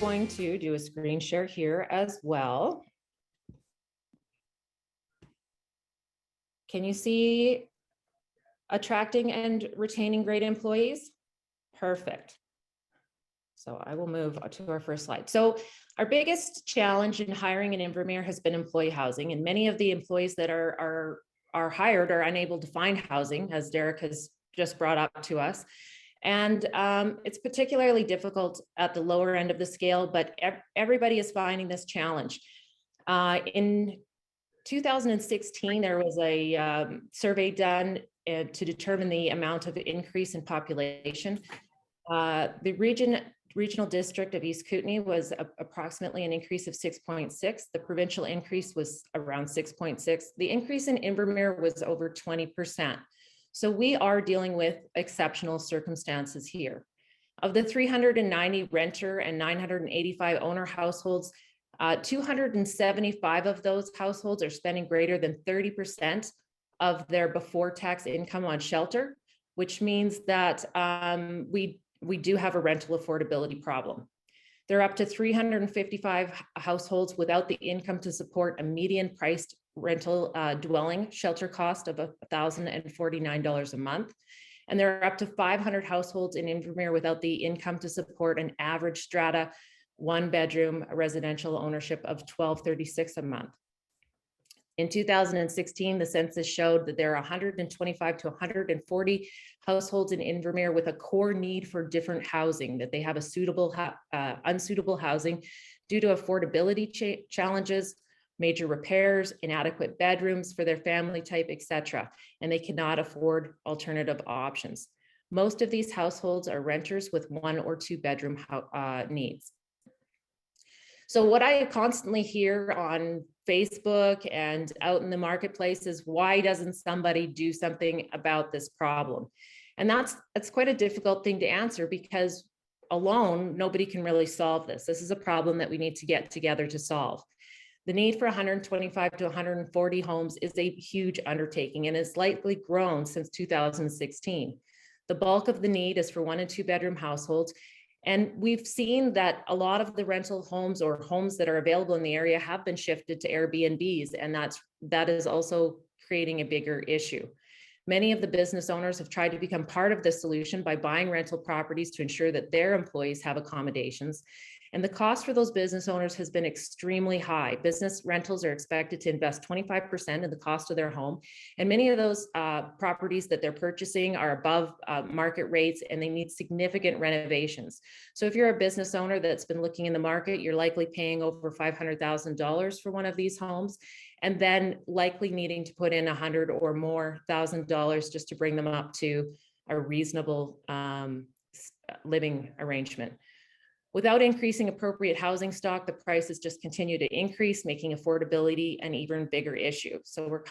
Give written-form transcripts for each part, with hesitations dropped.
going to do a screen share here as well. Can you see attracting and retaining great employees? Perfect. So I will move to our first slide. So our biggest challenge in hiring in Invermere has been employee housing, and many of the employees that are hired are unable to find housing, as Derek has just brought up to us. And it's particularly difficult at the lower end of the scale, but everybody is finding this challenge. In 2016, there was a survey done to determine the amount of increase in population. The regional district of East Kootenay was approximately an increase of 6.6. The provincial increase was around 6.6. The increase in Invermere was over 20%. So we are dealing with exceptional circumstances here. Of the 390 renter and 985 owner households, 275 of those households are spending greater than 30% of their before tax income on shelter, which means that we do have a rental affordability problem. There are up to 355 households without the income to support a median priced rental dwelling shelter cost of $1,049 a month. And there are up to 500 households in Invermere without the income to support an average strata 1-bedroom residential ownership of $1,236 a month. In 2016, the census showed that there are 125 to 140 households in Invermere with a core need for different housing, that they have a suitable, unsuitable housing due to affordability challenges, major repairs, inadequate bedrooms for their family type, etc., and they cannot afford alternative options. Most of these households are renters with 1 or 2 bedroom needs. So what I constantly hear on Facebook and out in the marketplace is, why doesn't somebody do something about this problem? And that's quite a difficult thing to answer, because alone, nobody can really solve this. This is a problem that we need to get together to solve. The need for 125 to 140 homes is a huge undertaking and has likely grown since 2016. The bulk of the need is for 1 and 2 bedroom households. And we've seen that a lot of the rental homes or homes that are available in the area have been shifted to Airbnbs, and that is also creating a bigger issue. Many of the business owners have tried to become part of the solution by buying rental properties to ensure that their employees have accommodations. And the cost for those business owners has been extremely high. Business rentals are expected to invest 25% in the cost of their home. And many of those properties that they're purchasing are above market rates, and they need significant renovations. So if you're a business owner that's been looking in the market, you're likely paying over $500,000 for one of these homes, and then likely needing to put in $100,000 or more just to bring them up to a reasonable living arrangement. Without increasing appropriate housing stock, the prices just continue to increase, making affordability an even bigger issue. So we're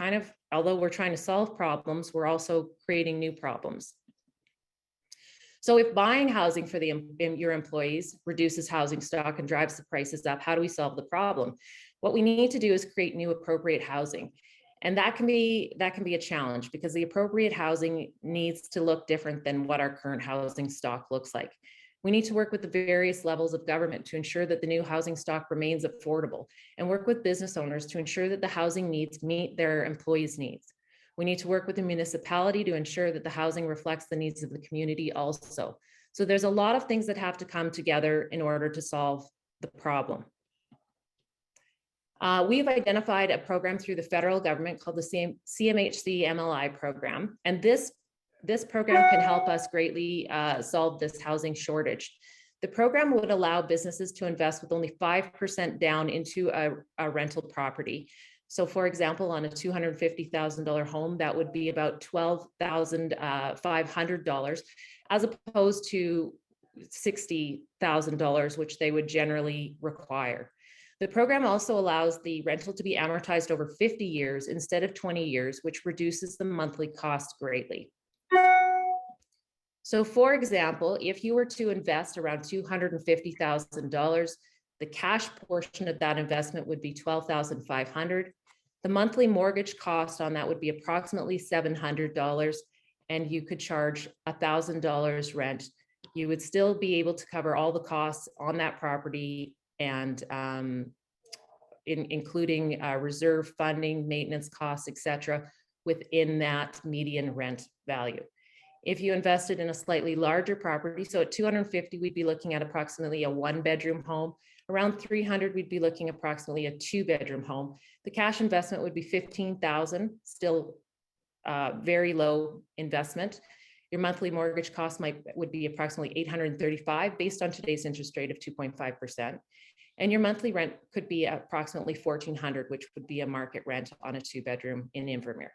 although we're trying to solve problems, we're also creating new problems. So if buying housing for your employees reduces housing stock and drives the prices up, how do we solve the problem? What we need to do is create new appropriate housing. And that can be a challenge, because the appropriate housing needs to look different than what our current housing stock looks like. We need to work with the various levels of government to ensure that the new housing stock remains affordable, and work with business owners to ensure that the housing needs meet their employees' needs. We need to work with the municipality to ensure that the housing reflects the needs of the community also. So there's a lot of things that have to come together in order to solve the problem. We've identified a program through the federal government called the CMHC MLI program, and this program can help us greatly solve this housing shortage. The program would allow businesses to invest with only 5% down into a rental property. So for example, on a $250,000 home, that would be about $12,500, as opposed to $60,000, which they would generally require. The program also allows the rental to be amortized over 50 years instead of 20 years, which reduces the monthly cost greatly. So for example, if you were to invest around $250,000, the cash portion of that investment would be $12,500. The monthly mortgage cost on that would be approximately $700, and you could charge $1,000 rent You would still be able to cover all the costs on that property, and including reserve funding, maintenance costs, etc., within that median rent value. If you invested in a slightly larger property, so at 250, we'd be looking at approximately a 1-bedroom home. Around 300, we'd be looking approximately a 2-bedroom home. The cash investment would be $15,000, still very low investment. Your monthly mortgage cost would be approximately $835 based on today's interest rate of 2.5%. And your monthly rent could be approximately $1,400, which would be a market rent on a 2-bedroom in Invermere.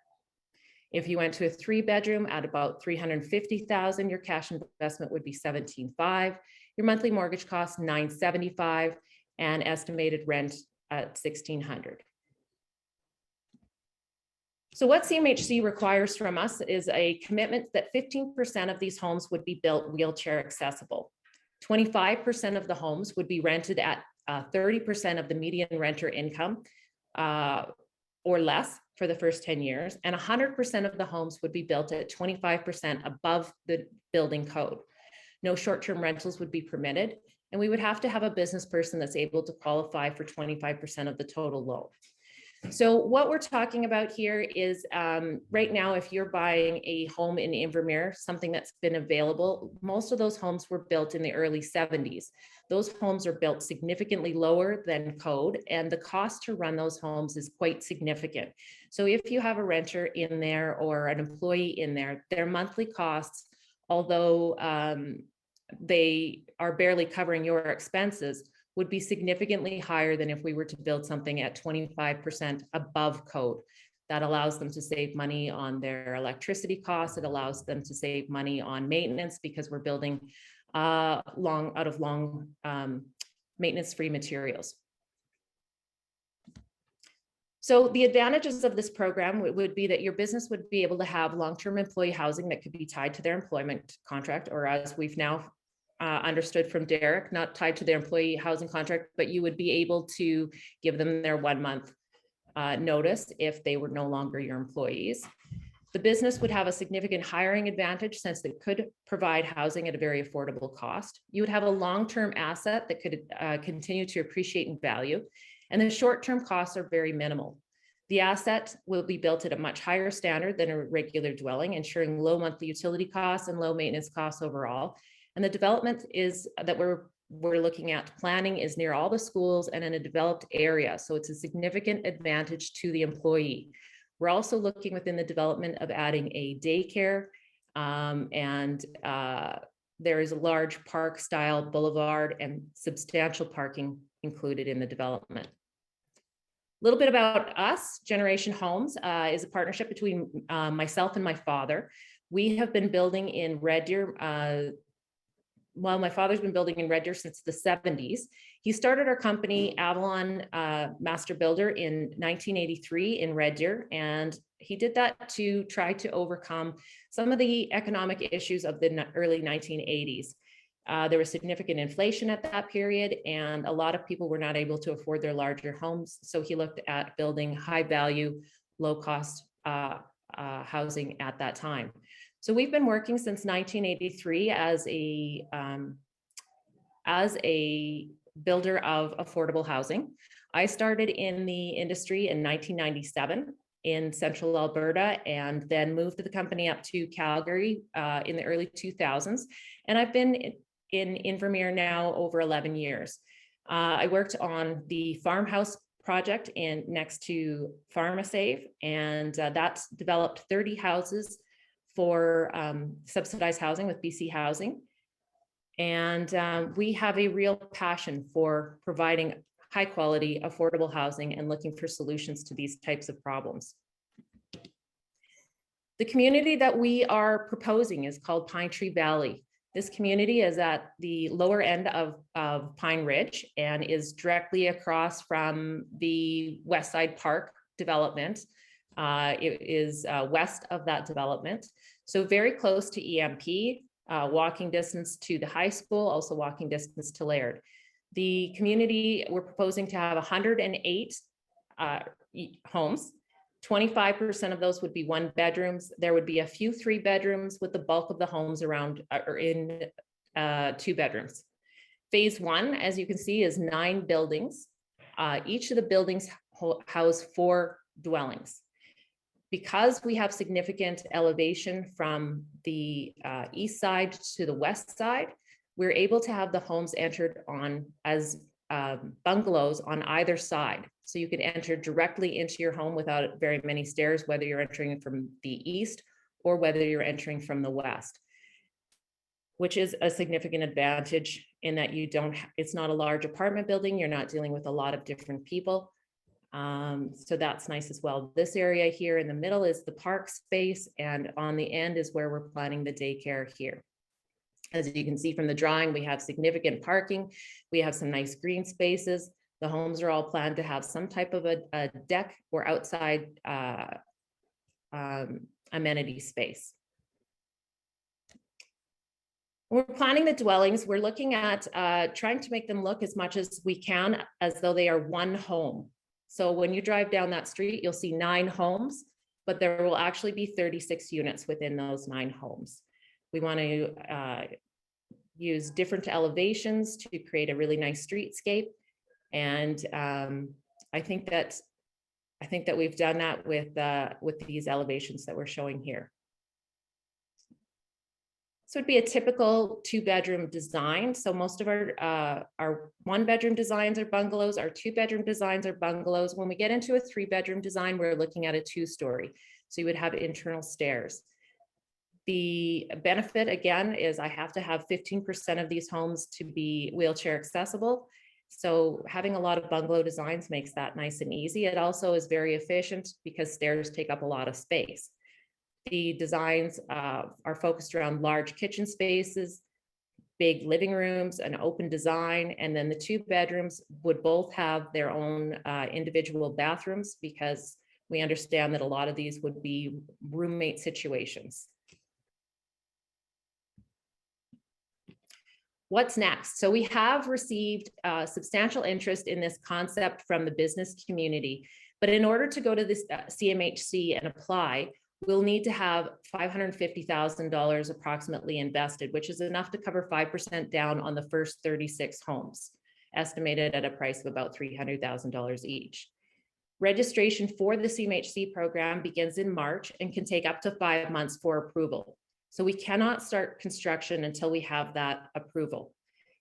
If you went to a 3-bedroom at about $350,000, your cash investment would be $17,500. Your monthly mortgage cost $975, and estimated rent at $1,600. So what CMHC requires from us is a commitment that 15% of these homes would be built wheelchair accessible. 25% of the homes would be rented at 30% of the median renter income or less for the first 10 years, and 100% of the homes would be built at 25% above the building code. No short-term rentals would be permitted, and we would have to have a business person that's able to qualify for 25% of the total loan. So what we're talking about here is right now, if you're buying a home in Invermere, something that's been available, most of those homes were built in the early 70s. Those homes are built significantly lower than code, and the cost to run those homes is quite significant. So if you have a renter in there or an employee in there, their monthly costs, although they are barely covering your expenses, would be significantly higher than if we were to build something at 25% above code. That allows them to save money on their electricity costs. It allows them to save money on maintenance because we're building long maintenance-free materials. So the advantages of this program would be that your business would be able to have long-term employee housing that could be tied to their employment contract, or as we've now understood from Derek, not tied to their employee housing contract, but you would be able to give them their 1-month notice if they were no longer your employees. The business would have a significant hiring advantage since it could provide housing at a very affordable cost. You would have a long-term asset that could continue to appreciate in value, and the short-term costs are very minimal. The asset will be built at a much higher standard than a regular dwelling, ensuring low monthly utility costs and low maintenance costs overall. And the development is that we're looking at planning is near all the schools and in a developed area. So it's a significant advantage to the employee. We're also looking within the development of adding a daycare, and there is a large park style boulevard and substantial parking included in the development. A little bit about us. Generation Homes is a partnership between myself and my father. We have been building in Red Deer. Well, my father's been building in Red Deer since the 70s. He started our company, Avalon Master Builder, in 1983 in Red Deer, and he did that to try to overcome some of the economic issues of the early 1980s. There was significant inflation at that period, and a lot of people were not able to afford their larger homes. So he looked at building high value, low cost housing at that time. So we've been working since 1983 as a builder of affordable housing. I started in the industry in 1997 in central Alberta, and then moved the company up to Calgary in the early 2000s. And I've been in Invermere now over 11 years. I worked on the farmhouse project next to PharmaSave, and that's developed 30 houses for subsidized housing with BC Housing. And we have a real passion for providing high quality, affordable housing and looking for solutions to these types of problems. The community that we are proposing is called Pinetree Valley. This community is at the lower end of Pine Ridge and is directly across from the Westside Park development. It is west of that development. So very close to EMP, walking distance to the high school, also walking distance to Laird. The community, we're proposing to have 108 homes. 25% of those would be 1-bedrooms. There would be a few 3-bedrooms, with the bulk of the homes around or in 2 bedrooms. Phase 1, as you can see, is 9 buildings. Each of the buildings house 4 dwellings. Because we have significant elevation from the east side to the west side, we're able to have the homes entered on as bungalows on either side. So you can enter directly into your home without very many stairs, whether you're entering from the east or whether you're entering from the west, which is a significant advantage in that you don't, it's not a large apartment building. You're not dealing with a lot of different people. So that's nice as well. This area here in the middle is the park space, and on the end is where we're planning the daycare here. As you can see from the drawing, we have significant parking. We have some nice green spaces. The homes are all planned to have some type of a deck or outside amenity space. We're planning the dwellings. We're looking at trying to make them look as much as we can as though they are one home. So when you drive down that street, you'll see 9 homes, but there will actually be 36 units within those 9 homes. We want to use different elevations to create a really nice streetscape. And I think that we've done that with these elevations that we're showing here. So it'd be a typical 2-bedroom design. So most of our 1-bedroom designs are bungalows. Our 2-bedroom designs are bungalows. When we get into a 3-bedroom design, we're looking at a 2-story. So you would have internal stairs. The benefit, again, is I have to have 15% of these homes to be wheelchair accessible. So having a lot of bungalow designs makes that nice and easy. It also is very efficient because stairs take up a lot of space. The designs are focused around large kitchen spaces, big living rooms, an open design, and then the 2 bedrooms would both have their own individual bathrooms, because we understand that a lot of these would be roommate situations. What's next? So we have received substantial interest in this concept from the business community, but in order to go to this CMHC and apply, we'll need to have $550,000 approximately invested, which is enough to cover 5% down on the first 36 homes, estimated at a price of about $300,000 each. Registration for the CMHC program begins in March and can take up to 5 months for approval. So we cannot start construction until we have that approval.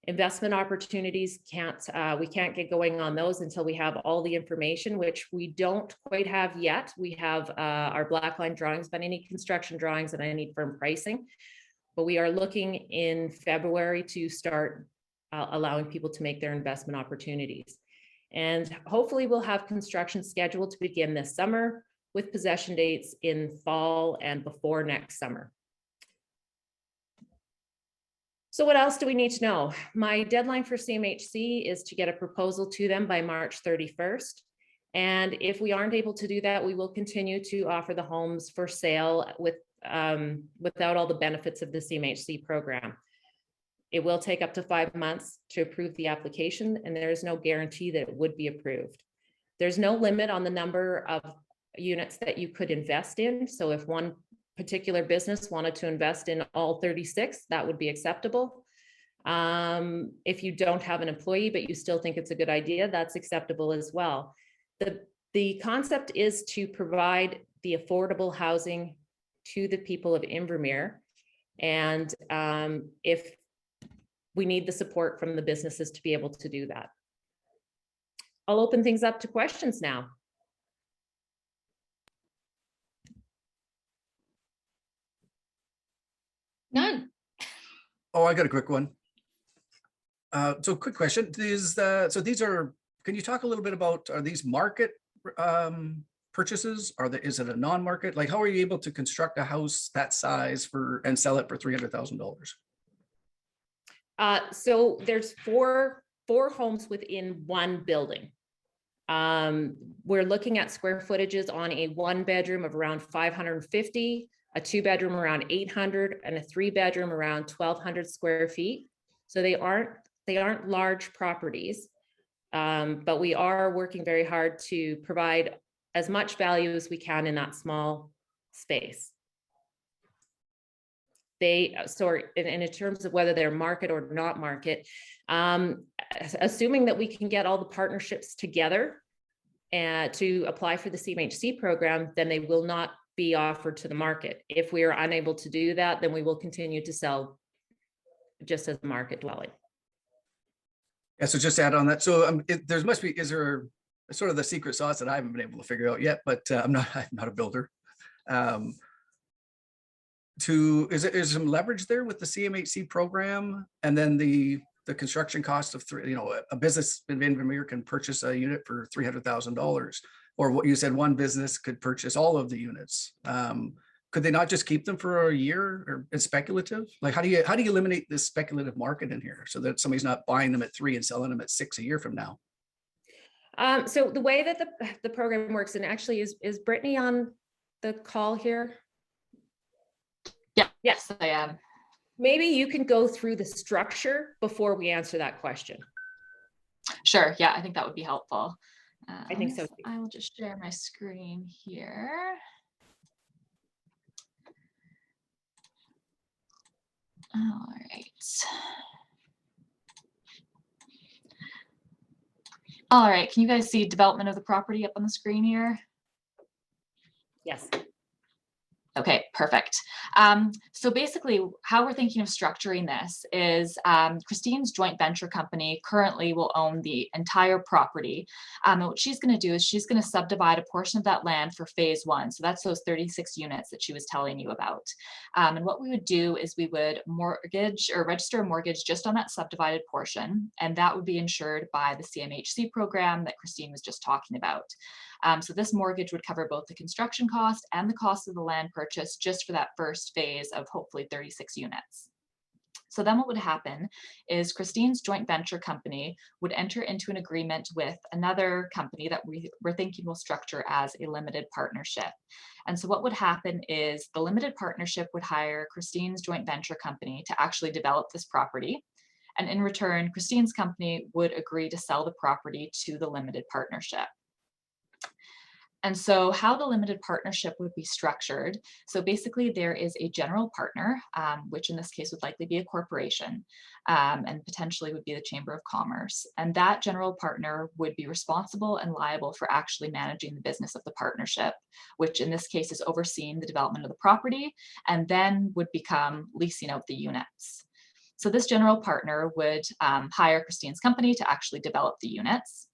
Investment opportunities we can't get going on those until we have all the information, which we don't quite have yet. We have our black line drawings, but any construction drawings that I need firm pricing. But we are looking in February to start allowing people to make their investment opportunities. And hopefully we'll have construction scheduled to begin this summer with possession dates in fall and before next summer. So what else do we need to know? My deadline for CMHC is to get a proposal to them by March 31st. And if we aren't able to do that, we will continue to offer the homes for sale without all the benefits of the CMHC program. It will take up to 5 months to approve the application, and there is no guarantee that it would be approved. There's no limit on the number of units that you could invest in. So if one particular business wanted to invest in all 36, that would be acceptable. If you don't have an employee, but you still think it's a good idea, that's acceptable as well. The concept is to provide the affordable housing to the people of Invermere. And if we need the support from the businesses to be able to do that. I'll open things up to questions now. None. Oh, I got a quick one. So quick question. These are, can you talk a little bit about, are these market purchases? Is it a non-market? Like, how are you able to construct a house that size and sell it for $300,000? So there's four homes within one building. We're looking at square footages on a 1-bedroom of around 550, a 2-bedroom around 800, and a 3-bedroom around 1,200 square feet. So they aren't large properties, but we are working very hard to provide as much value as we can in that small space. in terms of whether they're market or not market, assuming that we can get all the partnerships together and to apply for the CMHC program, then they will not be offered to the market. If we are unable to do that, then we will continue to sell just as a market dwelling. Yeah, so just to add on that, so is there sort of the secret sauce that I haven't been able to figure out yet, but I'm not a builder. Is there some leverage there with the CMHC program, and then the construction cost of a business in Invermere can purchase a unit for $300,000, or what you said, one business could purchase all of the units. Could they not just keep them for a year, or it's speculative? Like, how do you eliminate this speculative market in here so that somebody's not buying them at 3 and selling them at 6 a year from now? So the way that the program works, and actually is Brittany on the call here? Yeah. Yes, I am. Maybe you can go through the structure before we answer that question. Sure. Yeah, I think that would be helpful. I think so. I will just share my screen here. All right. All right. Can you guys see development of the property up on the screen here? Yes. Okay, perfect. So basically how we're thinking of structuring this is Christine's joint venture company currently will own the entire property. And what she's going to do is she's going to subdivide a portion of that land for phase 1. So that's those 36 units that she was telling you about. And what we would do is we would mortgage or register a mortgage just on that subdivided portion. And that would be insured by the CMHC program that Christine was just talking about. So this mortgage would cover both the construction cost and the cost of the land purchase just for that first phase of hopefully 36 units. So then what would happen is Christine's joint venture company would enter into an agreement with another company that we're thinking will structure as a limited partnership. And so what would happen is the limited partnership would hire Christine's joint venture company to actually develop this property. And in return, Christine's company would agree to sell the property to the limited partnership. And so how the limited partnership would be structured. So basically there is a general partner, which in this case would likely be a corporation, and potentially would be the Chamber of Commerce. And that general partner would be responsible and liable for actually managing the business of the partnership, which in this case is overseeing the development of the property and then would become leasing out the units. So this general partner would hire Christine's company to actually develop the units.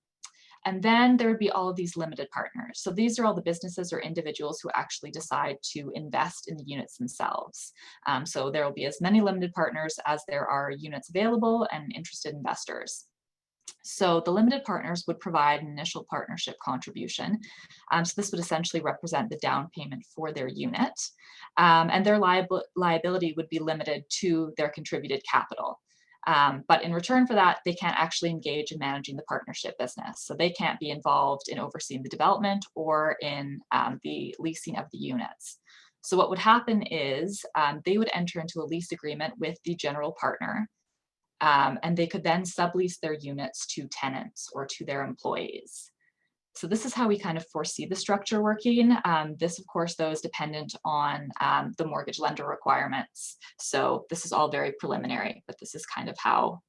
And then there would be all of these limited partners. So these are all the businesses or individuals who actually decide to invest in the units themselves. So there will be as many limited partners as there are units available and interested investors. So the limited partners would provide an initial partnership contribution. So this would essentially represent the down payment for their unit. And their liability would be limited to their contributed capital. But in return for that, they can't actually engage in managing the partnership business. So they can't be involved in overseeing the development or in the leasing of the units. So what would happen is they would enter into a lease agreement with the general partner, and they could then sublease their units to tenants or to their employees. So this is how we kind of foresee the structure working. This, of course, though, is dependent on the mortgage lender requirements. So this is all very preliminary, but this is kind of how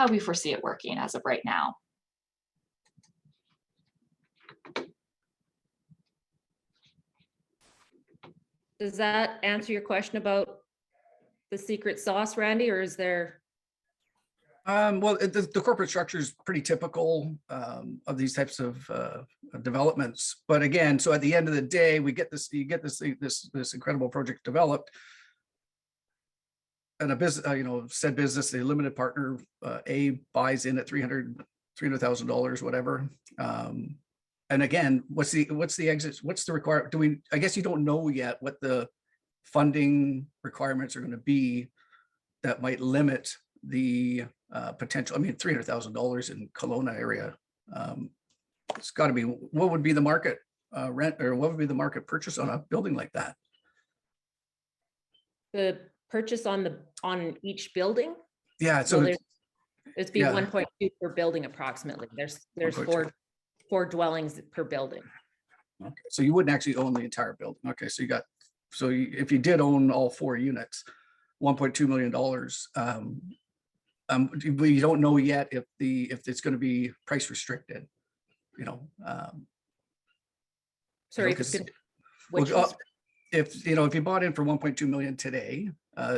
we foresee it working as of right now. Does that answer your question about the secret sauce, Randy, or is there? Well, the corporate structure is pretty typical of these types of developments. But again, so at the end of the day, you get this incredible project developed, and a business, said business, the limited partner A buys in at $300,000, whatever. And again, what's the exit? What's the requirement? I guess you don't know yet what the funding requirements are going to be that might limit the potential. I mean, $300,000 in Kelowna area. It's got to be, what would be the market rent, or what would be the market purchase on a building like that? The purchase on each building? Yeah, so it's be 1.2 per building approximately. There's four dwellings per building. Okay, so you wouldn't actually own the entire building. Okay, so if you did own all 4 units, $1.2 million. We don't know yet if it's going to be price restricted, you know. Sorry, you know, 'cause- which well, was, if you bought in for 1.2 million today,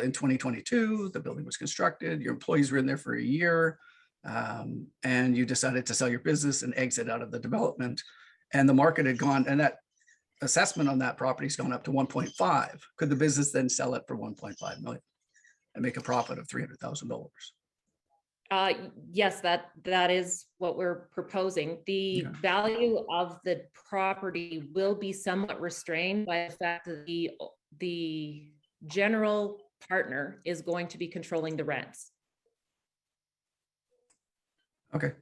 in 2022, the building was constructed, your employees were in there for a year, and you decided to sell your business and exit out of the development, and the market had gone, and that assessment on that property's gone up to 1.5. Could the business then sell it for 1.5 million and make a profit of $300,000? yes, that is what we're proposing. The Okay. value of the property will be somewhat restrained by the fact that the general partner is going to be controlling the rents. Okay.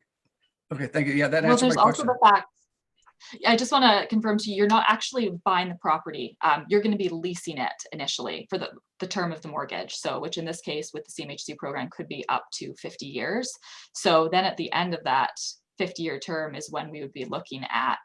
Okay, thank you. Yeah, that Well, answered there's my also question. the fact, I just want to confirm to you, you're not actually buying the property. You're going to be leasing it initially for the term of the mortgage. So, which in this case with the CMHC program could be up to 50 years. So then at the end of that 50-year term is when we would be looking at,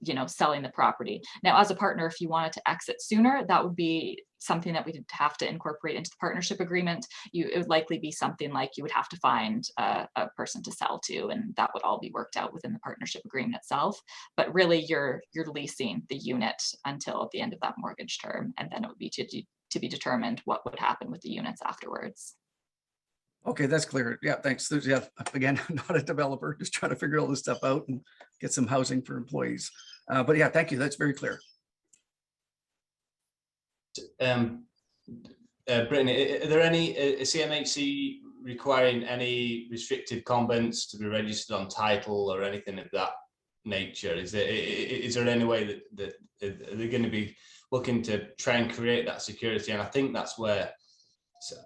you know, selling the property. Now, as a partner, if you wanted to exit sooner, that would be something that we'd have to incorporate into the partnership agreement. It would likely be something like you would have to find a person to sell to, and that would all be worked out within the partnership agreement itself. But really, you're leasing the unit until the end of that mortgage term, and then it would be to be determined what would happen with the units afterwards. Okay, that's clear. Yeah, thanks. Yeah, again, I'm not a developer, just trying to figure all this stuff out and get some housing for employees. But yeah, thank you. That's very clear. Brittany, are there any CMHC requiring any restricted covenants to be registered on title or anything of that nature? Is there any way that they're going to be looking to try and create that security? And I think that's where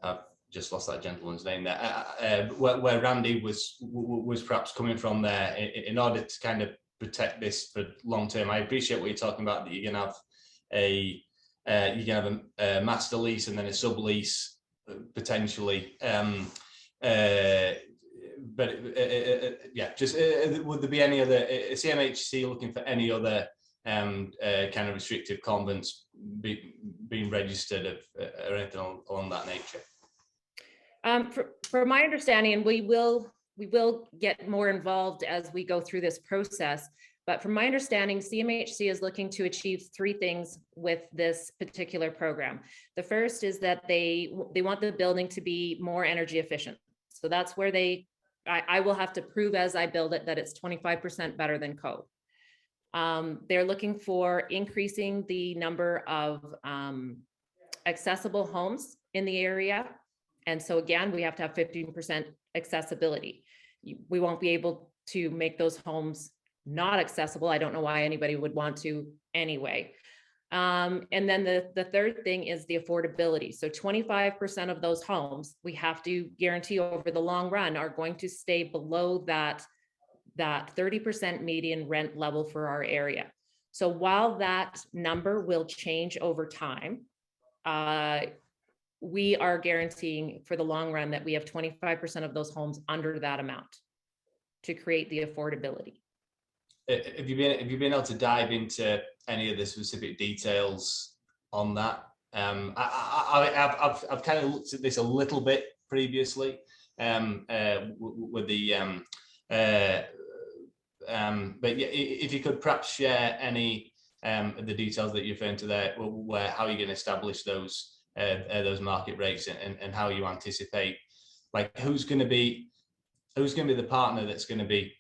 I've just lost that gentleman's name there, where Randy was perhaps coming from there in order to kind of protect this for long term. I appreciate what you're talking about, that you're going to have a master lease and then a sublease potentially. But yeah, just would there be any other CMHC looking for any other kind of restrictive covenants being registered or anything along that nature? From my understanding, and we will get more involved as we go through this process. But from my understanding, CMHC is looking to achieve three things with this particular program. The first is that they want the building to be more energy efficient. So that's where I will have to prove as I build it that it's 25% better than code. They're looking for increasing the number of accessible homes in the area. And so again, we have to have 15% accessibility. We won't be able to make those homes not accessible. I don't know why anybody would want to anyway. And then the third thing is the affordability. So 25% of those homes we have to guarantee over the long run are going to stay below that 30% median rent level for our area. So while that number will change over time, we are guaranteeing for the long run that we have 25% of those homes under that amount to create the affordability. Have you been able to dive into any of the specific details on that? I've kind of looked at this a little bit previously with the but yeah, if you could perhaps share any of the details that you're referring to there, how you're going to establish those market rates and how you anticipate, like who's going to be the partner that's going to be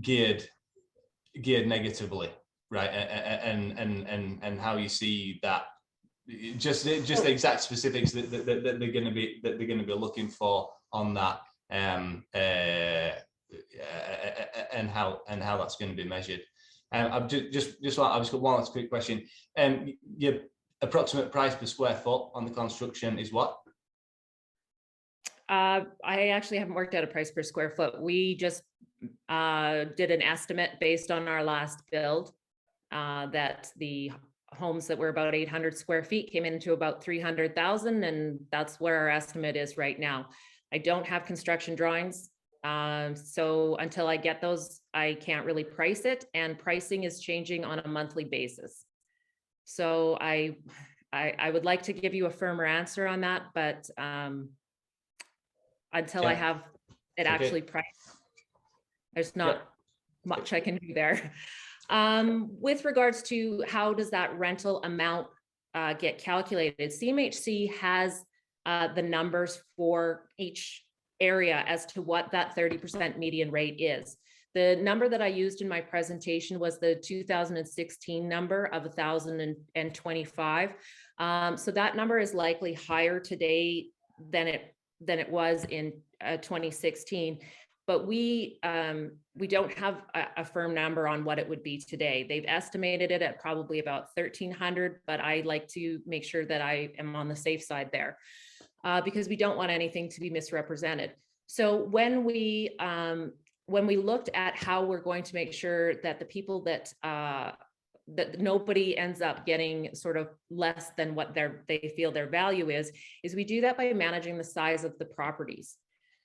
geared negatively, right? And how you see that, just the exact specifics that they're going to be looking for on that, and how that's going to be measured. I've just got one last quick question. Your approximate price per square foot on the construction is what? I actually haven't worked out a price per square foot. We just did an estimate based on our last build, that the homes that were about 800 square feet came into about 300,000, and that's where our estimate is right now. I don't have construction drawings, so until I get those, I can't really price it, and pricing is changing on a monthly basis. So I I would like to give you a firmer answer on that, but until I Yeah. have it Okay. actually priced, there's not much I can do there. With regards to how does that rental amount get calculated, CMHC has the numbers for each area as to what that 30% median rate is. The number that I used in my presentation was the 2016 number of 1,025. So that number is likely higher today than it was in 2016. But we don't have a firm number on what it would be today. They've estimated it at probably about 1,300, but I like to make sure that I am on the safe side there because we don't want anything to be misrepresented. So when we looked at how we're going to make sure that the people that nobody ends up getting sort of less than what they feel their value is we do that by managing the size of the properties.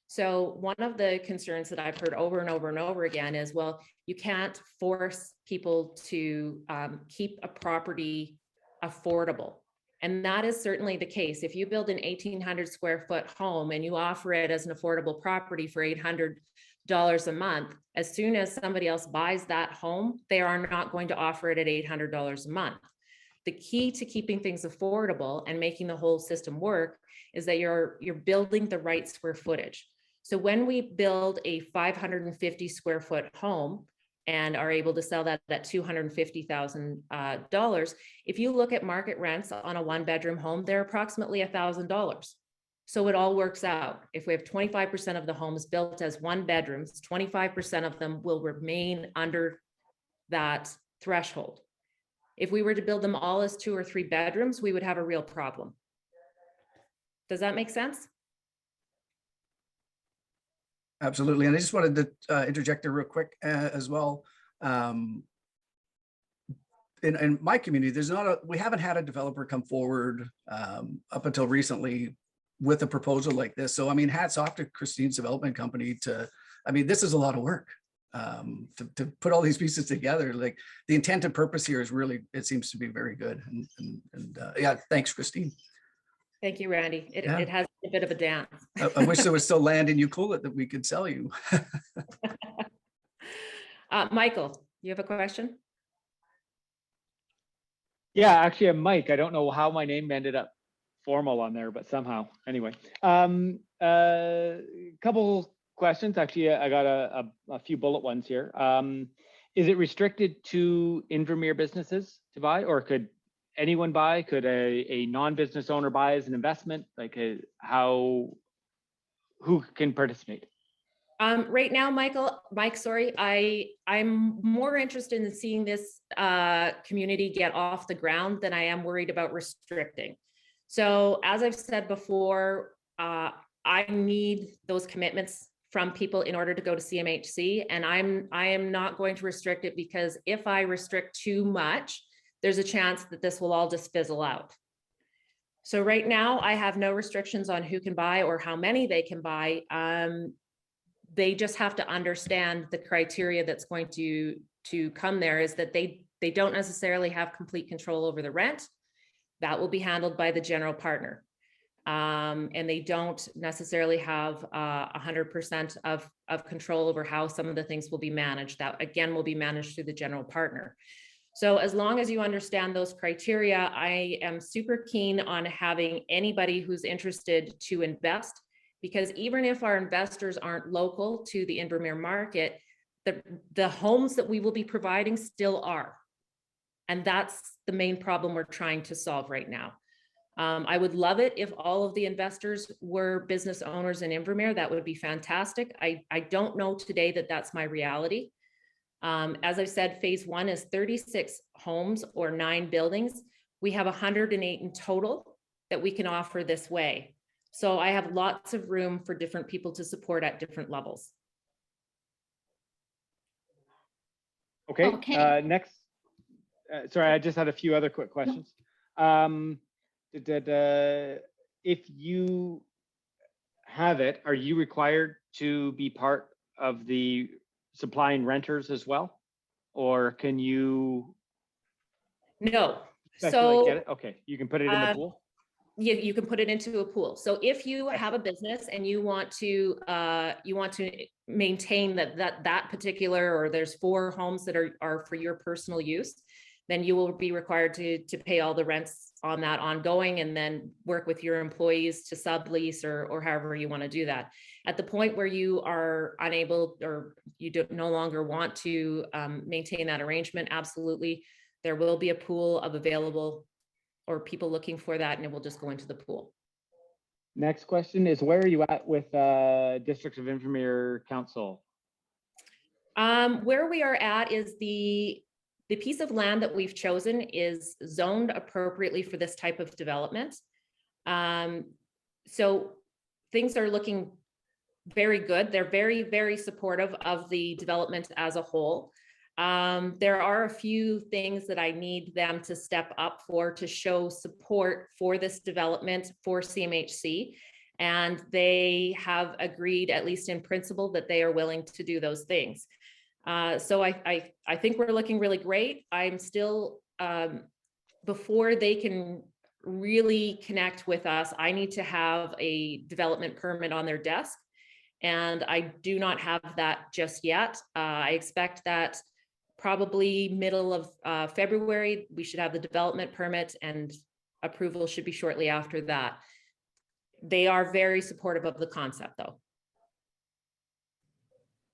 So one of the concerns that I've heard over and over and over again is, well, you can't force people to keep a property affordable. And that is certainly the case. If you build an 1,800 square foot home and you offer it as an affordable property for $800 a month, as soon as somebody else buys that home, they are not going to offer it at $800 a month. The key to keeping things affordable and making the whole system work is that you're building the right square footage. So when we build a 550 square foot home and are able to sell that at $250,000, if you look at market rents on a 1-bedroom home, they're approximately $1,000. So it all works out. If we have 25% of the homes built as 1 bedrooms, 25% of them will remain under that threshold. If we were to build them all as 2 or 3 bedrooms, we would have a real problem. Does that make sense? Absolutely. And I just wanted to interject there real quick as well. In my community, we haven't had a developer come forward up until recently with a proposal like this. So, I mean, hats off to Christine's development company this is a lot of work to put all these pieces together. Like the intent and purpose here is really, it seems to be very good. And yeah, thanks, Christine. Thank you, Randy. It has a bit of a dance. I wish there was still land in Ucluelet that we could sell you. Michael, you have a question? Yeah, actually, I'm Mike. I don't know how my name ended up formal on there, but somehow. Anyway, couple questions. Actually, I got a few bullet ones here. Is it restricted to Invermere businesses to buy, or could anyone buy? Could a non-business owner buy as an investment? Like who can participate? Right now, Mike, sorry, I'm more interested in seeing this community get off the ground than I am worried about restricting. So as I've said before, I need those commitments from people in order to go to CMHC, and I am not going to restrict it, because if I restrict too much, there's a chance that this will all just fizzle out. So right now I have no restrictions on who can buy or how many they can buy. They just have to understand the criteria that's going to come there is that they don't necessarily have complete control over the rent. That will be handled by the general partner. And they don't necessarily have 100% of control over how some of the things will be managed. That again will be managed through the general partner. So as long as you understand those criteria, I am super keen on having anybody who's interested to invest, because even if our investors aren't local to the Invermere market, the homes that we will be providing still are. And that's the main problem we're trying to solve right now. I would love it if all of the investors were business owners in Invermere. That would be fantastic. I don't know today that that's my reality. As I said, phase 1 is 36 homes or 9 buildings. We have 108 in total that we can offer this way. So I have lots of room for different people to support at different levels. Okay. Next. Sorry, I just had a few other quick questions. If you have it, are you required to be part of the supplying renters as well, or can you? No. Especially like, get So it? Okay, you can put it in the pool? you can put it into a pool. So if you have a business and you want to maintain that particular, or there's 4 homes that are for your personal use, then you will be required to pay all the rents on that ongoing, and then work with your employees to sublease or however you want to do that. At the point where you are unable, or you no longer want to maintain that arrangement, absolutely, there will be a pool of available, or people looking for that, and it will just go into the pool. Next question is, where are you at with District of Invermere Council? Where we are at is the piece of land that we've chosen is zoned appropriately for this type of development. So things are looking very good. They're very, very supportive of the development as a whole. There are a few things that I need them to step up for to show support for this development for CMHC. And they have agreed, at least in principle, that they are willing to do those things. So I think we're looking really great. I'm still, before they can really connect with us, I need to have a development permit on their desk. And I do not have that just yet. I expect that probably middle of February, we should have the development permit, and approval should be shortly after that. They are very supportive of the concept, though.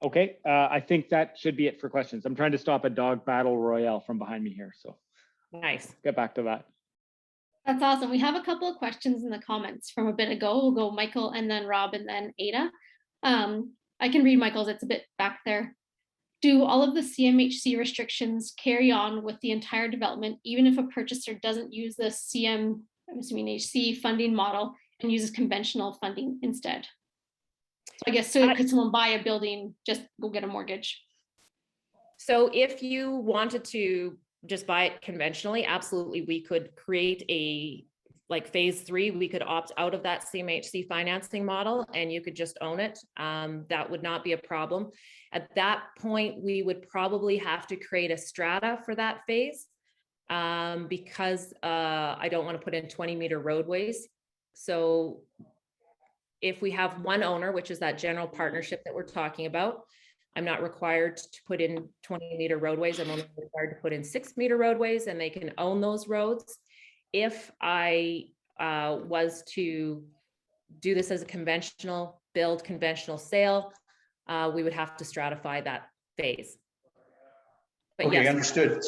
Okay, I think that should be it for questions. I'm trying to stop a dog battle royale from behind me here, so Nice. get back to that. That's awesome. We have a couple of questions in the comments from a bit ago. We'll go Michael and then Rob and then Ada. I can read Michael's, it's a bit back there. Do all of the CMHC restrictions carry on with the entire development, even if a purchaser doesn't use the CMHC funding model and uses conventional funding instead? So I guess, so could someone buy a building, just go get a mortgage? So if you wanted to just buy it conventionally, absolutely, we could create like phase 3, we could opt out of that CMHC financing model and you could just own it. That would not be a problem. At that point, we would probably have to create a strata for that phase because I don't want to put in 20-meter roadways. So if we have one owner, which is that general partnership that we're talking about, I'm not required to put in 20-meter roadways. I'm only required to put in 6-meter roadways, and they can own those roads. If I was to do this as a conventional build, conventional sale, we would have to stratify that phase. But okay, yes. Understood.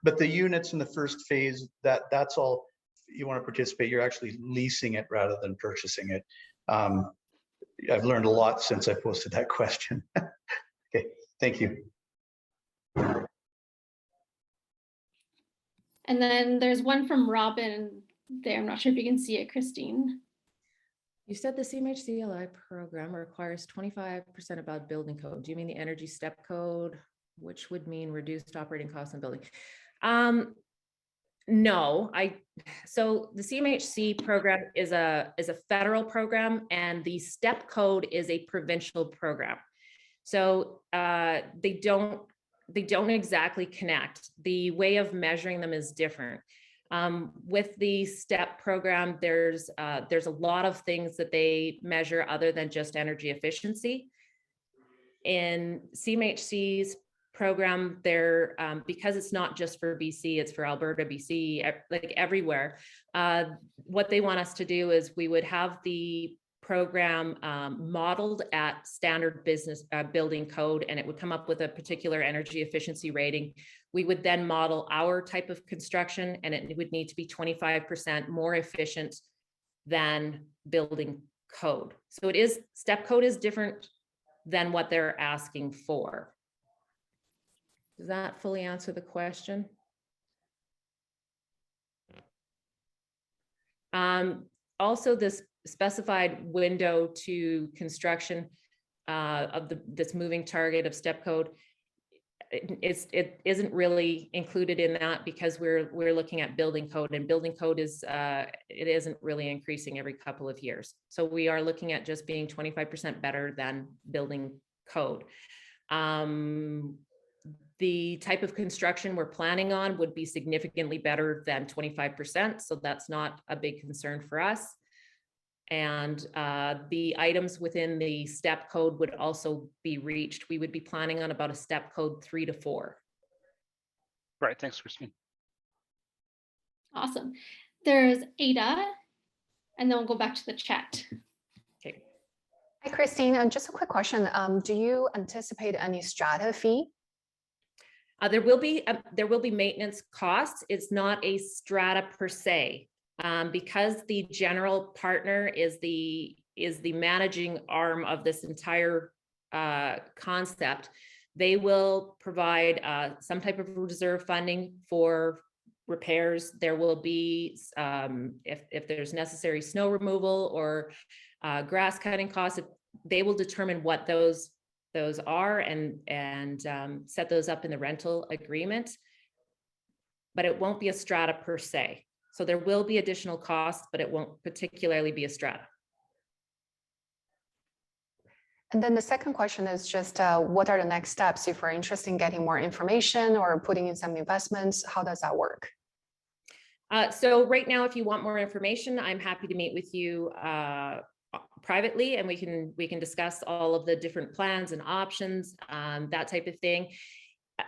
But the units in the first phase, that's all you want to participate. You're actually leasing it rather than purchasing it. I've learned a lot since I posted that question. Okay, thank you. And then there's one from Robin there. I'm not sure if you can see it, Christine. You said the CMHC program requires 25% above building code. Do you mean the energy step code, which would mean reduced operating costs in building? No, so the CMHC program is a federal program, and the step code is a provincial program. So they don't exactly connect. The way of measuring them is different. With the STEP program, there's a lot of things that they measure other than just energy efficiency. In CMHC's program, they're because it's not just for BC, it's for Alberta, BC, like everywhere. What they want us to do is we would have the program modeled at standard business building code, and it would come up with a particular energy efficiency rating. We would then model our type of construction, and it would need to be 25% more efficient than building code. So it is, step code is different than what they're asking for. Does that fully answer the question? Also, this specified window to construction of this moving target of step code, it isn't really included in that because we're looking at building code, and building code is it isn't really increasing every couple of years. So we are looking at just being 25% better than building code. The type of construction we're planning on would be significantly better than 25%, so that's not a big concern for us. And the items within the step code would also be reached. We would be planning on about a step code 3 to 4. Right, thanks, Christine. Awesome. There's Ada, and then we'll go back to the chat. Okay. Hi, Christine. Just a quick question. Do you anticipate any strata fee? There will be maintenance costs. It's not a strata per se, because the general partner is the managing arm of this entire concept. They will provide some type of reserve funding for repairs. There will be, if there's necessary snow removal or grass cutting costs, they will determine what those are and set those up in the rental agreement. But it won't be a strata per se. So there will be additional costs, but it won't particularly be a strata. And then the second question is just what are the next steps if we're interested in getting more information or putting in some investments? How does that work? So right now, if you want more information, I'm happy to meet with you privately, and we can discuss all of the different plans and options, that type of thing.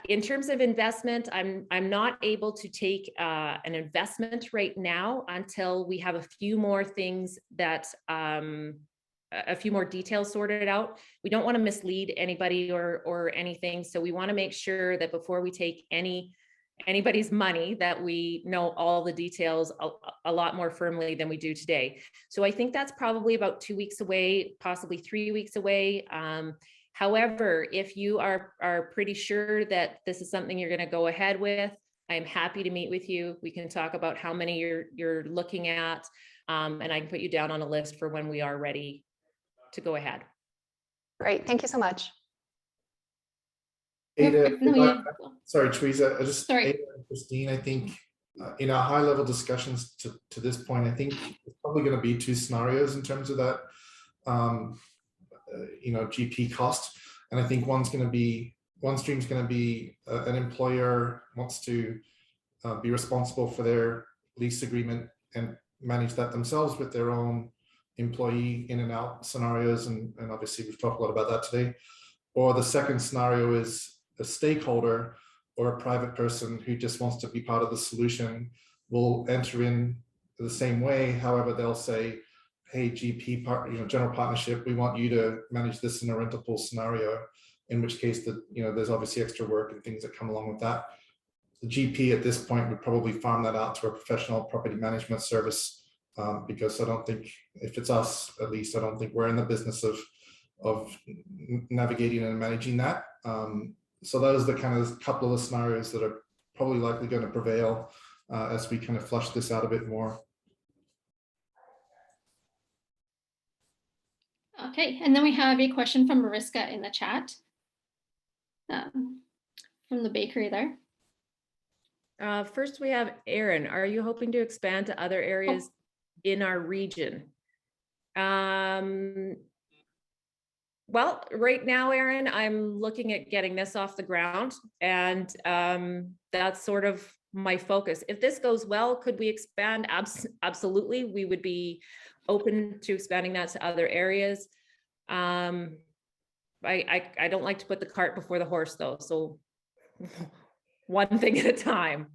In terms of investment, I'm not able to take an investment right now until we have a few more things that a few more details sorted out. We don't want to mislead anybody or anything, so we want to make sure that before we take anybody's money that we know all the details a lot more firmly than we do today. So I think that's probably about 2 weeks away, possibly 3 weeks away. However, if you are pretty sure that this is something you're going to go ahead with, I'm happy to meet with you. We can talk about how many you're looking at, and I can put you down on a list for when we are ready to go ahead. Great, thank you so much. Ada, sorry, Teresa, Sorry. Ada and Christine, I think in our high level discussions to this point, I think it's probably going to be 2 scenarios in terms of that, GP cost. And I think one stream's going to be an employer wants to be responsible for their lease agreement and manage that themselves with their own employee in and out scenarios. And obviously we've talked a lot about that today. Or the second scenario is a stakeholder or a private person who just wants to be part of the solution will enter in the same way. However, they'll say, hey, GP general partnership, we want you to manage this in a rental pool scenario, in which case there's obviously extra work and things that come along with that. The GP at this point would probably farm that out to a professional property management service, because I don't think, if it's us, at least, I don't think we're in the business of navigating and managing that. So those are the kind of couple of the scenarios that are probably likely going to prevail as we kind of flush this out a bit more. Okay, and then we have a question from Mariska in the chat, from the bakery there. First, we have Aaron. Are you hoping to expand to other areas in our region? Well, right now, Aaron, I'm looking at getting this off the ground, and that's sort of my focus. If this goes well, could we expand? Absolutely. We would be open to expanding that to other areas. I don't like to put the cart before the horse, though. So one thing at a time.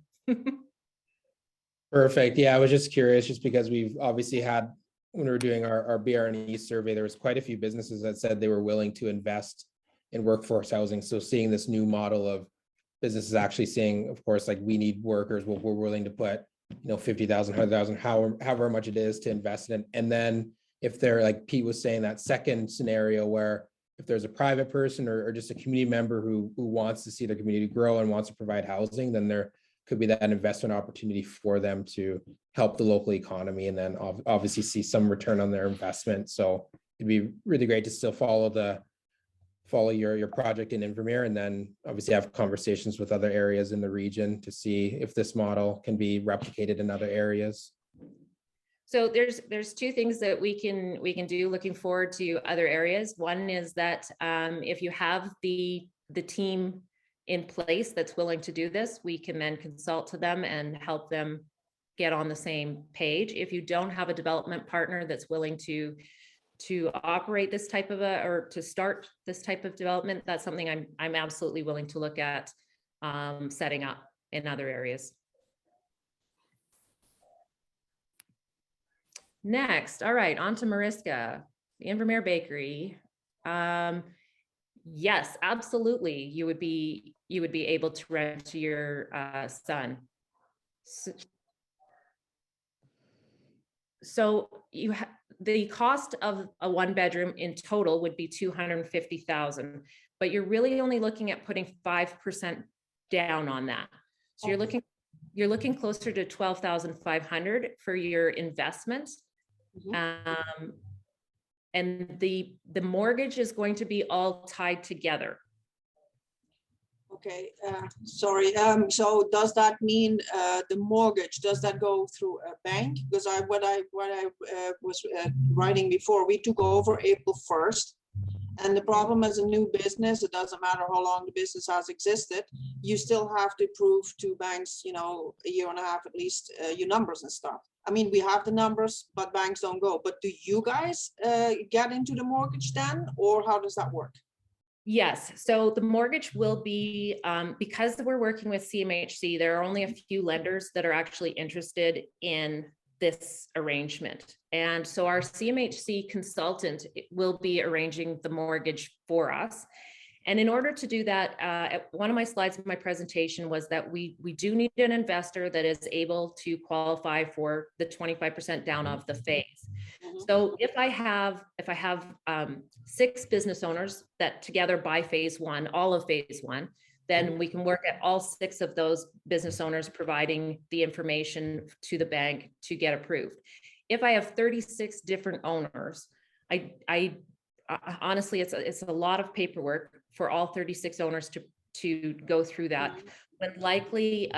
Perfect. Yeah, I was just curious, just because we've obviously had, when we were doing our BRE survey, there was quite a few businesses that said they were willing to invest in workforce housing. So seeing this new model of businesses actually saying, of course, like, we need workers, well, we're willing to put, 50,000, 100,000, however much it is to invest in it. And then if they're, like Pete was saying, that second scenario where if there's a private person or just a community member who wants to see their community grow and wants to provide housing, then there could be that investment opportunity for them to help the local economy and then obviously see some return on their investment. So it'd be really great to still follow your project in Invermere, and then obviously have conversations with other areas in the region to see if this model can be replicated in other areas. So there's 2 things that we can do looking forward to other areas. One is that if you have the team in place that's willing to do this, we can then consult to them and help them get on the same page. If you don't have a development partner that's willing to operate this type of or to start this type of development, that's something I'm absolutely willing to look at setting up in other areas. Next, all right, on to Mariska, the Invermere Bakery. Yes, absolutely. You would be able to rent to your son. So you the cost of a 1-bedroom in total would be $250,000, but you're really only looking at putting 5% down on that. So you're looking closer to $12,500 for your investment. And the mortgage is going to be all tied together. Okay, sorry. So does that mean the mortgage, does that go through a bank? Because what I was writing before, we took over April 1st. And the problem as a new business, it doesn't matter how long the business has existed, you still have to prove to banks, you know, a year and a half at least, your numbers and stuff. I mean, we have the numbers, but banks don't go. But do you guys get into the mortgage then, or how does that work? Yes, so the mortgage will be, because we're working with CMHC, there are only a few lenders that are actually interested in this arrangement. And so our CMHC consultant will be arranging the mortgage for us. And in order to do that, one of my slides in my presentation was that we do need an investor that is able to qualify for the 25% down of the phase. So if I have 6 business owners that together buy phase 1, all of phase 1, then we can work at all 6 of those business owners providing the information to the bank to get approved. If I have 36 different owners, I honestly, it's a lot of paperwork for all 36 owners to go through that. But likely,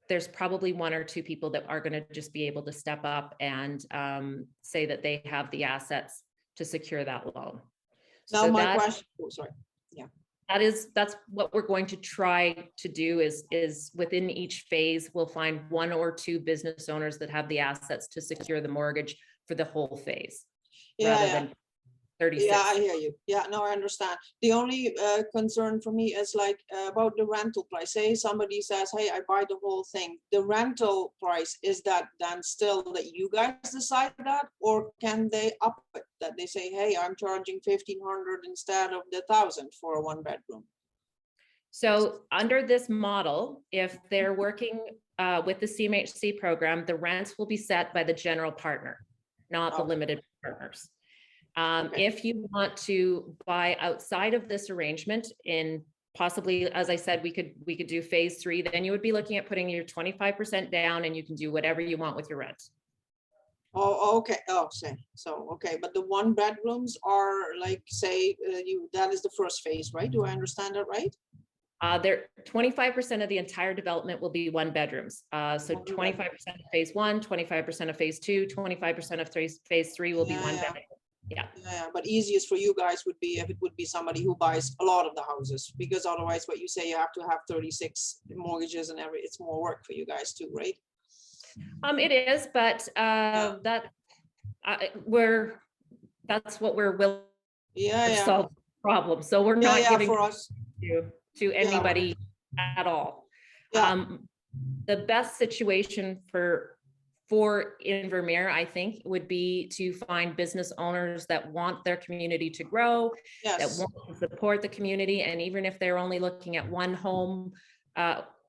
there's probably 1 or 2 people that are going to just be able to step up and say that they have the assets to secure that loan. Now, so my question, oh, sorry. Yeah. That's what we're going to try to do is within each phase, we'll find 1 or 2 business owners that have the assets to secure the mortgage for the whole phase. Rather than 36. Yeah, I hear you. Yeah, no, I understand. The only concern for me is like about the rental price. Say somebody says, hey, I buy the whole thing. The rental price, is that then still that you guys decide that? Or can they up it? That they say, hey, I'm charging 1,500 instead of the 1,000 for a 1-bedroom? So under this model, if they're working with the CMHC program, the rents will be set by the general partner, not the limited partners. If you want to buy outside of this arrangement, in possibly, as I said, we could do phase 3, then you would be looking at putting your 25% down, and you can do whatever you want with your rent. Oh, okay. Oh, so okay, but the 1-bedrooms are like, say, that is the first phase, right? Do I understand that right? There 25% of the entire development will be 1-bedrooms. So 25% of phase 1, 25% of phase 2, 25% of phase 3 will be 1-bedroom. Yeah. But easiest for you guys would be if it would be somebody who buys a lot of the houses, because otherwise what you say, you have to have 36 mortgages and it's more work for you guys too, right? It is, but that's what we're willing to solve the problem. So we're not giving for us to anybody at all. The best situation for Invermere, I think, would be to find business owners that want their community to grow, that want to support the community. And even if they're only looking at 1 home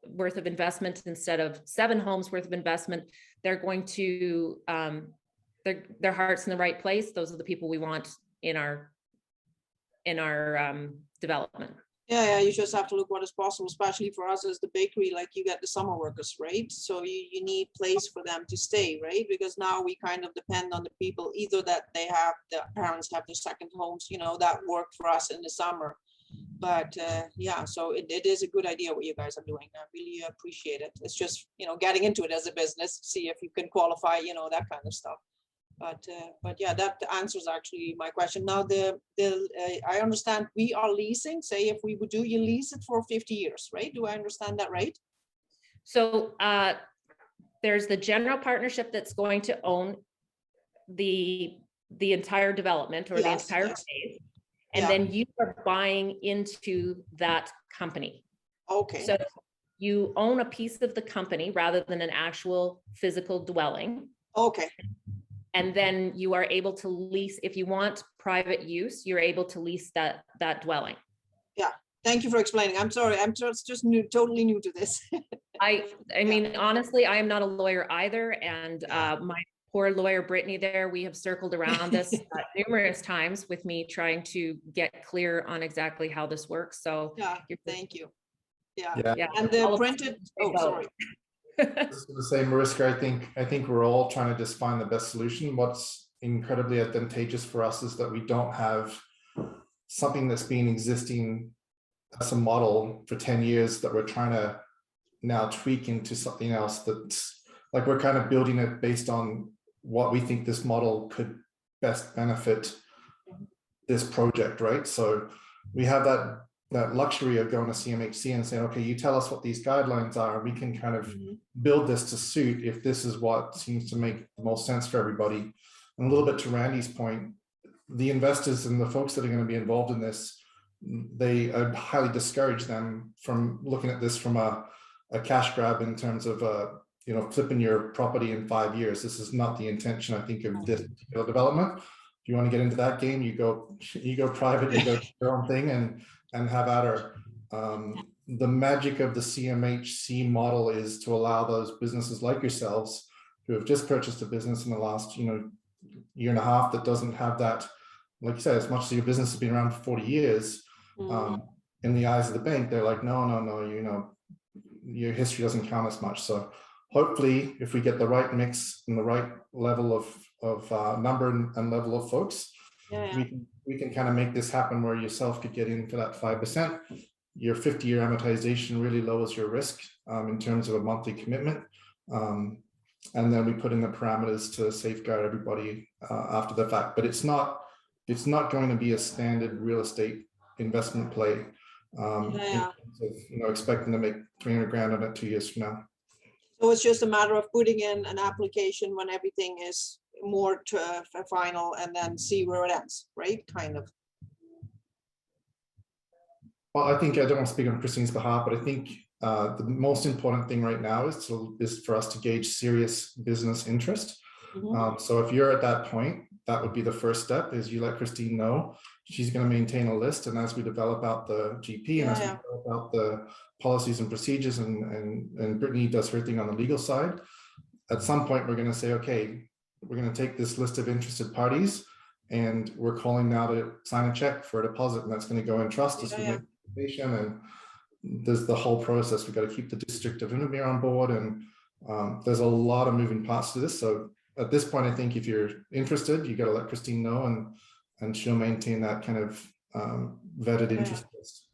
worth of investment instead of 7 homes worth of investment, they're going to, their heart's in the right place. Those are the people we want in our development. Yeah, you just have to look what is possible, especially for us as the bakery, like you get the summer workers, right? So you need place for them to stay, right? Because now we kind of depend on the people, either that the parents have their second homes, you know, that work for us in the summer. But yeah, so it is a good idea what you guys are doing. I really appreciate it. It's just, you know, getting into it as a business, see if you can qualify, you know, that kind of stuff. But yeah, that answers actually my question. Now, I understand we are leasing, say if we would do, you lease it for 50 years, right? Do I understand that right? So there's the general partnership that's going to own the entire development or the Yes, entire yes. phase. And Yeah. then you are buying into that company. Okay. So you own a piece of the company rather than an actual physical dwelling. Okay. And then you are able to lease, if you want private use, you're able to lease that dwelling. Yeah. Thank you for explaining. I'm sorry. I'm just new, totally new to this. I mean, honestly, I am not a lawyer either. And my poor lawyer, Brittany there, we have circled around this numerous times with me trying to get clear on exactly how this works. So yeah, thank you. Yeah. Yeah. And the printed, oh, sorry. The same, Mariska, I think we're all trying to just find the best solution. What's incredibly advantageous for us is that we don't have something that's been existing as a model for 10 years that we're trying to now tweak into something else. That's like, we're kind of building it based on what we think this model could best benefit this project, right? So we have that luxury of going to CMHC and saying, okay, you tell us what these guidelines are, and we can kind of build this to suit if this is what seems to make the most sense for everybody. And a little bit to Randy's point, the investors and the folks that are going to be involved in this, they highly discourage them from looking at this from a cash grab in terms of you know, flipping your property in 5 years. This is not the intention, I think, of this particular development. If you want to get into that game, you go private, you go your own thing and have at her. The magic of the CMHC model is to allow those businesses like yourselves who have just purchased a business in the last, you know, year and a half that doesn't have that, like you said, as much as your business has been around for 40 years, in the eyes of the bank, they're like, no, you know, your history doesn't count as much. So hopefully, if we get the right mix and the right level of number and level of folks, we can kind of make this happen where yourself could get in for that 5%. Your 50-year amortization really lowers your risk in terms of a monthly commitment. And then we put in the parameters to safeguard everybody after the fact. But it's not going to be a standard real estate investment play. You know, expecting to make 300 grand on it 2 years from now. So it's just a matter of putting in an application when everything is more to a final and then see where it ends, right? Kind of. Well, I think I don't want to speak on Christine's behalf, but I think the most important thing right now is for us to gauge serious business interest. So if you're at that point, that would be the first step, is you let Christine know. She's going to maintain a list, and as we develop out the GP and as we develop out the policies and procedures, and Brittany does her thing on the legal side, at some point we're going to say, okay, we're going to take this list of interested parties and we're calling now to sign a check for a deposit, and that's going to go in trust as we make the application. And there's the whole process. We've got to keep the district of Invermere on board, and there's a lot of moving parts to this. So at this point, I think if you're interested, you got to let Christine know, and she'll maintain that kind of vetted interest list.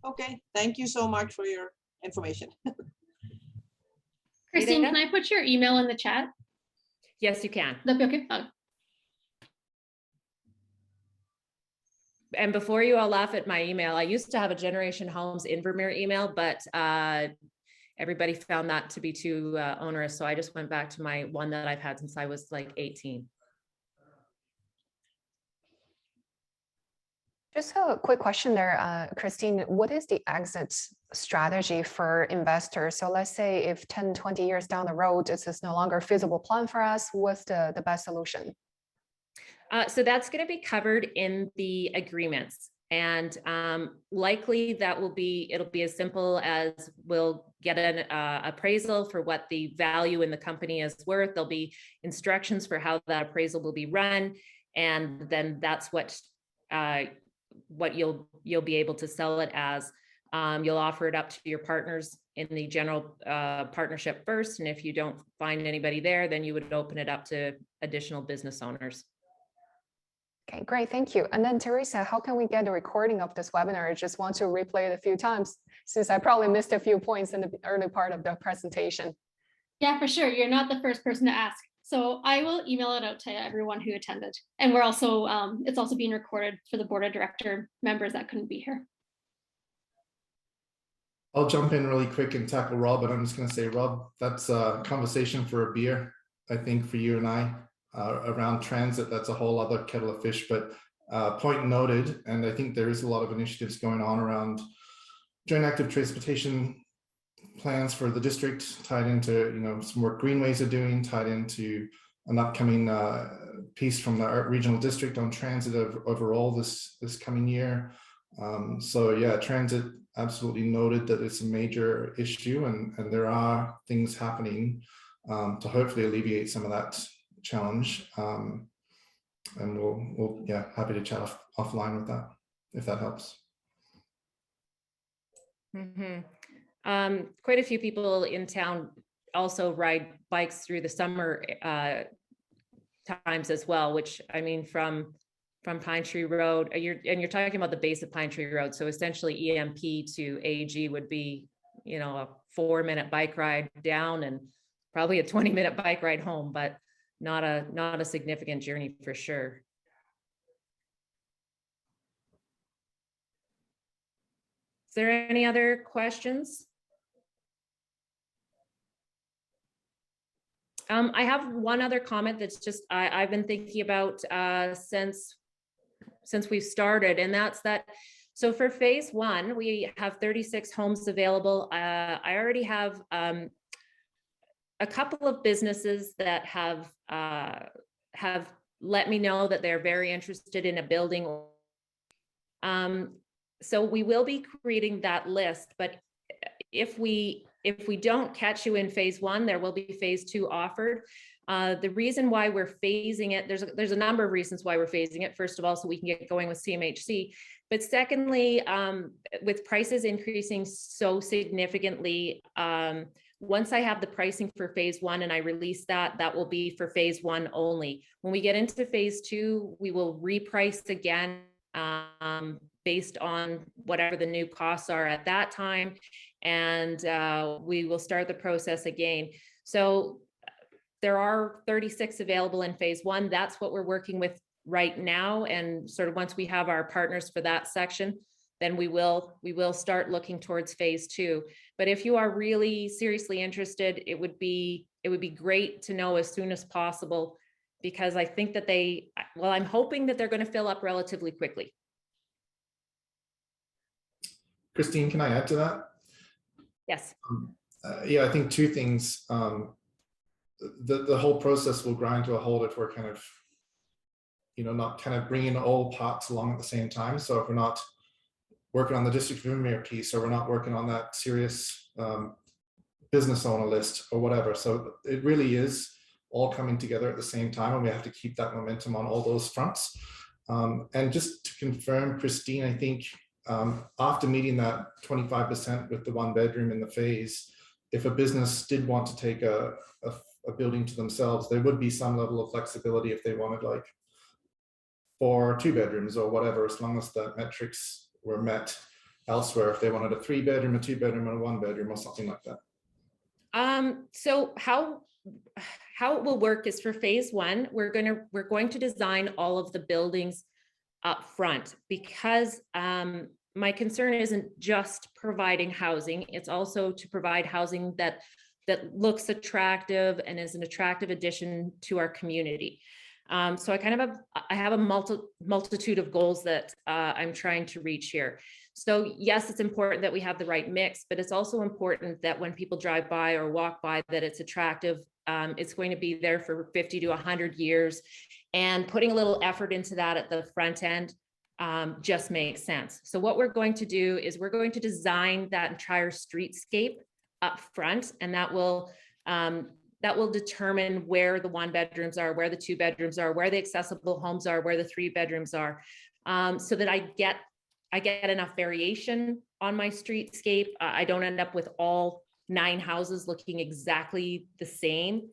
Okay, thank you so much for your information. Christine, can I put your email in the chat? Yes, you can. That'd be okay. And before you all laugh at my email, I used to have a Generation Homes Invermere email, but everybody found that to be too onerous. So I just went back to my one that I've had since I was like 18. Just a quick question there, Christine, what is the exit strategy for investors? So let's say if 10, 20 years down the road, this is no longer a feasible plan for us, what's the best solution? So that's going to be covered in the agreements, and likely that it'll be as simple as we'll get an appraisal for what the value in the company is worth. There'll be instructions for how that appraisal will be run, and then that's what you'll be able to sell it as. You'll offer it up to your partners in the general partnership first, and if you don't find anybody there, then you would open it up to additional business owners. Okay, great, thank you. And then Teresa, how can we get a recording of this webinar? I just want to replay it a few times since I probably missed a few points in the early part of the presentation. Yeah, for sure. You're not the first person to ask. So I will email it out to everyone who attended. And we're also, it's also being recorded for the board of director members that couldn't be here. I'll jump in really quick and tackle Rob, but I'm just going to say, Rob, that's a conversation for a beer, I think, for you and I around transit. That's a whole other kettle of fish, but point noted. And I think there is a lot of initiatives going on around joint active transportation plans for the district, tied into, you know, some work Greenways are doing, tied into an upcoming piece from the regional district on transit overall this coming year. So yeah, transit, absolutely noted that it's a major issue, and there are things happening to hopefully alleviate some of that challenge. And we'll yeah, happy to chat offline with that, if that helps. Quite a few people in town also ride bikes through the summer times as well, which, I mean, from Pinetree Road, you're talking about the base of Pinetree Road. So essentially EMP to AG would be, you know, a 4-minute bike ride down and probably a 20-minute bike ride home, but not a significant journey for sure. Is there any other questions? I have one other comment that's just I've been thinking about since we've started, and that's that. So for phase 1, we have 36 homes available. I already have a couple of businesses that have let me know that they're very interested in a building. So we will be creating that list, but if we don't catch you in phase 1, there will be phase 2 offered. The reason why we're phasing it, there's a number of reasons why we're phasing it. First of all, so we can get going with CMHC. But secondly, with prices increasing so significantly, once I have the pricing for phase 1 and I release that, that will be for phase 1 only. When we get into phase 2, we will reprice again based on whatever the new costs are at that time. And we will start the process again. So there are 36 available in phase 1. That's what we're working with right now. And sort of once we have our partners for that section, then we will start looking towards phase 2. But if you are really seriously interested, it would be great to know as soon as possible, because I think that I'm hoping that they're going to fill up relatively quickly. Christine, can I add to that? Yes. Yeah, I think two things. The whole process will grind to a halt if we're kind of, you know, not kind of bringing all parts along at the same time. So if we're not working on the district of Invermere piece, or we're not working on that serious business owner list or whatever. So it really is all coming together at the same time, and we have to keep that momentum on all those fronts. And just to confirm, Christine, I think after meeting that 25% with the 1 bedroom in the phase, if a business did want to take a building to themselves, there would be some level of flexibility if they wanted like 4 2 bedrooms or whatever, as long as the metrics were met elsewhere. If they wanted a 3 bedroom, a 2 bedroom, and a 1 bedroom, or something like that. So how it will work is for phase 1, we're going to design all of the buildings up front, because my concern isn't just providing housing, it's also to provide housing that looks attractive and is an attractive addition to our community. So I have a multitude of goals that I'm trying to reach here. So yes, it's important that we have the right mix, but it's also important that when people drive by or walk by, that it's attractive. It's going to be there for 50 to 100 years, and putting a little effort into that at the front end just makes sense. So what we're going to do is we're going to design that entire streetscape up front, and that will determine where the 1 bedrooms are, where the 2 bedrooms are, where the accessible homes are, where the 3 bedrooms are, so that I get enough variation on my streetscape. I don't end up with all 9 houses looking exactly the same,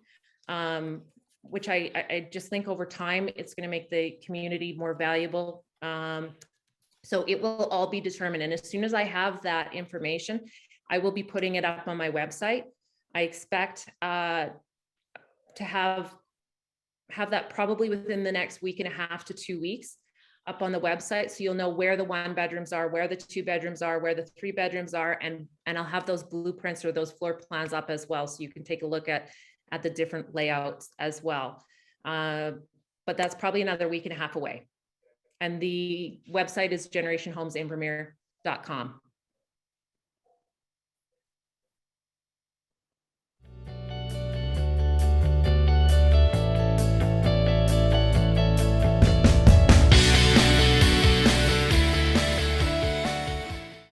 which I just think over time it's going to make the community more valuable. So it will all be determined, and as soon as I have that information, I will be putting it up on my website. I expect to have have that probably within the next week and a half to 2 weeks up on the website. So you'll know where the 1 bedrooms are, where the 2 bedrooms are, where the 3 bedrooms are, and I'll have those blueprints or those floor plans up as well. So you can take a look at the different layouts as well. But that's probably another week and a half away. And the website is generationhomesinvermere.com.